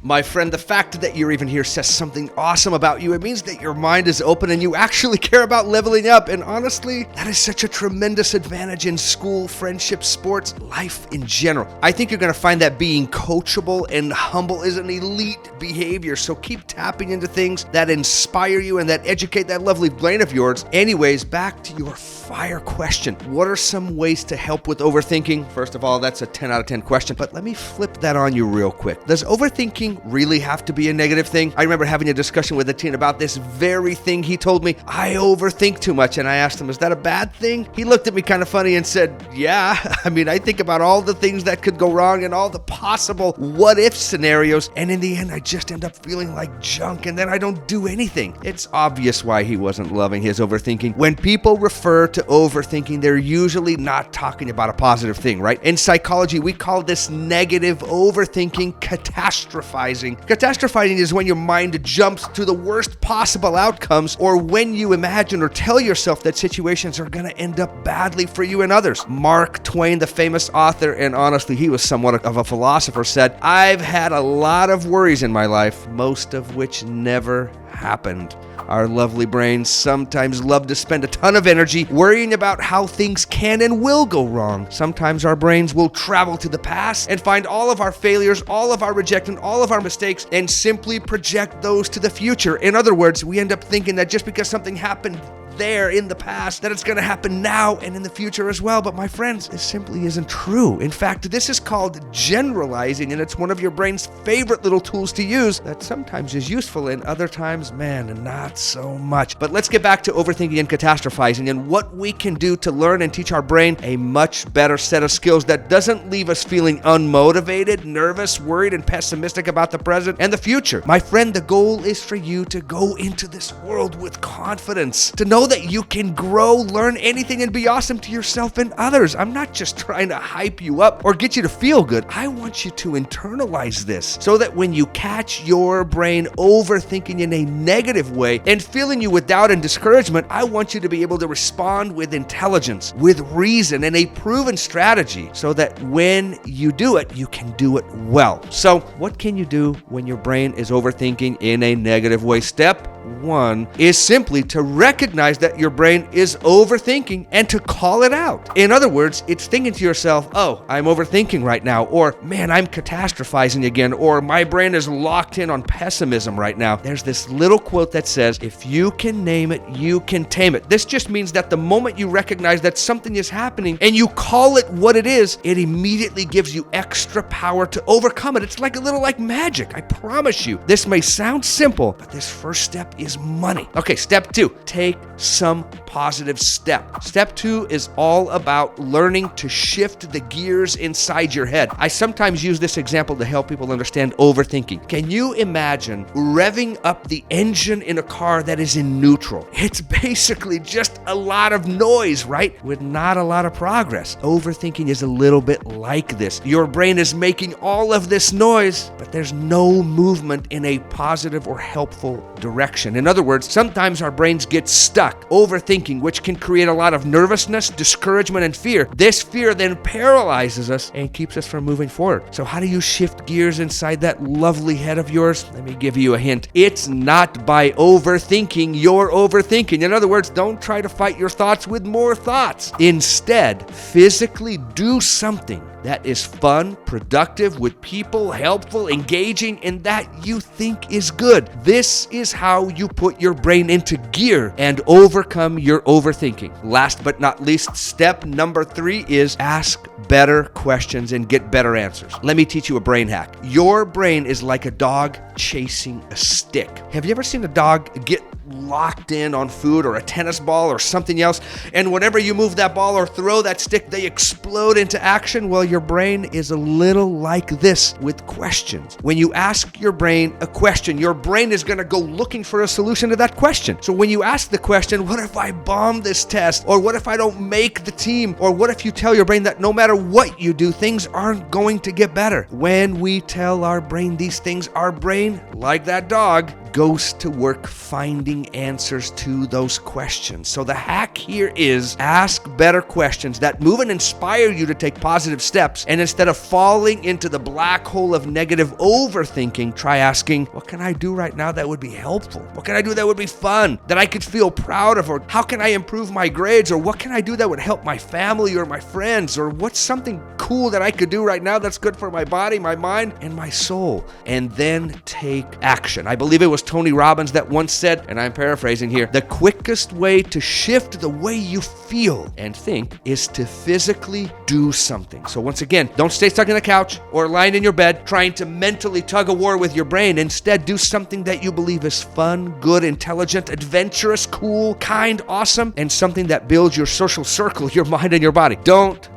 My friend, the fact that you're even here says something awesome about you. It means that your mind is open and you actually care about leveling up. And honestly, that is such a tremendous advantage in school, friendship, sports, life in general. I think you're going to find that being coachable and humble is an elite behavior. So keep tapping into things that inspire you and that educate that lovely brain of yours. Anyways, back to your fire question. What are some ways to help with overthinking? First of all, that's a 10 out of 10 question, but let me flip that on you real quick. Does overthinking really have to be a negative thing? I remember having a discussion with a teen about this very thing. He told me, I overthink too much, and I asked him, is that a bad thing? He looked at me kind of funny and said, yeah. I mean, I think about all the things that could go wrong and all the possible what-if scenarios, and in the end, I just end up feeling like junk, and then I don't do anything. It's obvious why he wasn't loving his overthinking. When people refer to overthinking, they're usually not talking about a positive thing, right? In psychology, we call this negative overthinking catastrophizing. Catastrophizing is when your mind jumps to the worst possible outcomes, or when you imagine or tell yourself that situations are going to end up badly for you and others. Mark Twain, the famous author, and honestly, he was somewhat of a philosopher, said, I've had a lot of worries in my life, most of which never happened. Our lovely brains sometimes love to spend a ton of energy worrying about how things can and will go wrong. Sometimes our brains will travel to the past and find all of our failures, all of our rejection, all of our mistakes, and simply project those to the future. In other words, we end up thinking that just because something happened there in the past, that it's going to happen now and in the future as well. But my friends, this simply isn't true. In fact, this is called generalizing, and it's one of your brain's favorite little tools to use that sometimes is useful and other times, man, not so much. But let's get back to overthinking and catastrophizing and what we can do to learn and teach our brain a much better set of skills that doesn't leave us feeling unmotivated, nervous, worried, and pessimistic about the present and the future. My friend, the goal is for you to go into this world with confidence, to know that you can grow, learn anything, and be awesome to yourself and others. I'm not just trying to hype you up or get you to feel good. I want you to internalize this so that when you catch your brain overthinking in a negative way and filling you with doubt and discouragement, I want you to be able to respond with intelligence, with reason, and a proven strategy so that when you do it, you can do it well. So what can you do when your brain is overthinking in a negative way? Step one is simply to recognize that your brain is overthinking and to call it out. In other words, it's thinking to yourself, oh, I'm overthinking right now, or man, I'm catastrophizing again, or my brain is locked in on pessimism right now. There's this little quote that says, if you can name it, you can tame it. This just means that the moment you recognize that something is happening and you call it what it is, it immediately gives you extra power to overcome it. It's like a little like magic. I promise you. This may sound simple, but this first step is money. Okay, step two, take some positive step. Step two is all about learning to shift the gears inside your head. I sometimes use this example to help people understand overthinking. Can you imagine revving up the engine in a car that is in neutral? It's basically just a lot of noise, right? With not a lot of progress. Overthinking is a little bit like this. Your brain is making all of this noise, but there's no movement in a positive or helpful direction. In other words, sometimes our brains get stuck overthinking, which can create a lot of nervousness, discouragement, and fear. This fear then paralyzes us and keeps us from moving forward. So how do you shift gears inside that lovely head of yours? Let me give you a hint. It's not by overthinking your overthinking. In other words, don't try to fight your thoughts with more thoughts. Instead, physically do something that is fun, productive, with people, helpful, engaging, and that you think is good. This is how you put your brain into gear and overcome your overthinking. Last but not least, step number 3 is ask better questions and get better answers. Let me teach you a brain hack. Your brain is like a dog chasing a stick. Have you ever seen a dog get locked in on food or a tennis ball or something else, and whenever you move that ball or throw that stick, they explode into action? Well, your brain is a little like this with questions. When you ask your brain a question, your brain is going to go looking for a solution to that question. So when you ask the question, what if I bomb this test? Or what if I don't make the team? Or what if you tell your brain that no matter what you do, things aren't going to get better? When we tell our brain these things, our brain, like that dog, goes to work finding bring answers to those questions. So the hack here is ask better questions that move and inspire you to take positive steps. And instead of falling into the black hole of negative overthinking, try asking, what can I do right now that would be helpful? What can I do that would be fun, that I could feel proud of? Or how can I improve my grades? Or what can I do that would help my family or my friends? Or what's something cool that I could do right now that's good for my body, my mind, and my soul? And then take action. I believe it was Tony Robbins that once said, and I'm paraphrasing here, the quickest way to shift the way you feel and think is to physically do something. So once again, don't stay stuck on the couch or lying in your bed trying to mentally tug a war with your brain. Instead, do something that you believe is fun, good, intelligent, adventurous, cool, kind, awesome, and something that builds your social circle, your mind, and your body. Don't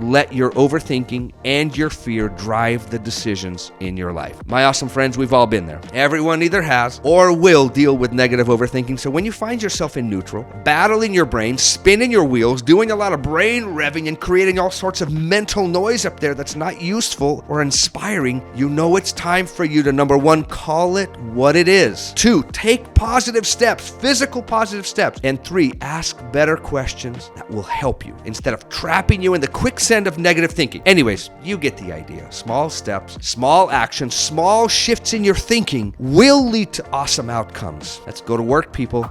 let your overthinking and your fear drive the decisions in your life. My awesome friends, we've all been there. Everyone either has or will deal with negative overthinking. So when you find yourself in neutral, battling your brain, spinning your wheels, doing a lot of brain revving and creating all sorts of mental noise up there that's not useful or inspiring, you know it's time for you to, number one, call it what it is. 2, take positive steps, physical positive steps. And 3, ask better questions that will help you instead of trapping you in the quicksand of negative thinking. Anyways, you get the idea. Small steps, small actions, small shifts in your thinking will lead to awesome outcomes. Let's go to work, people.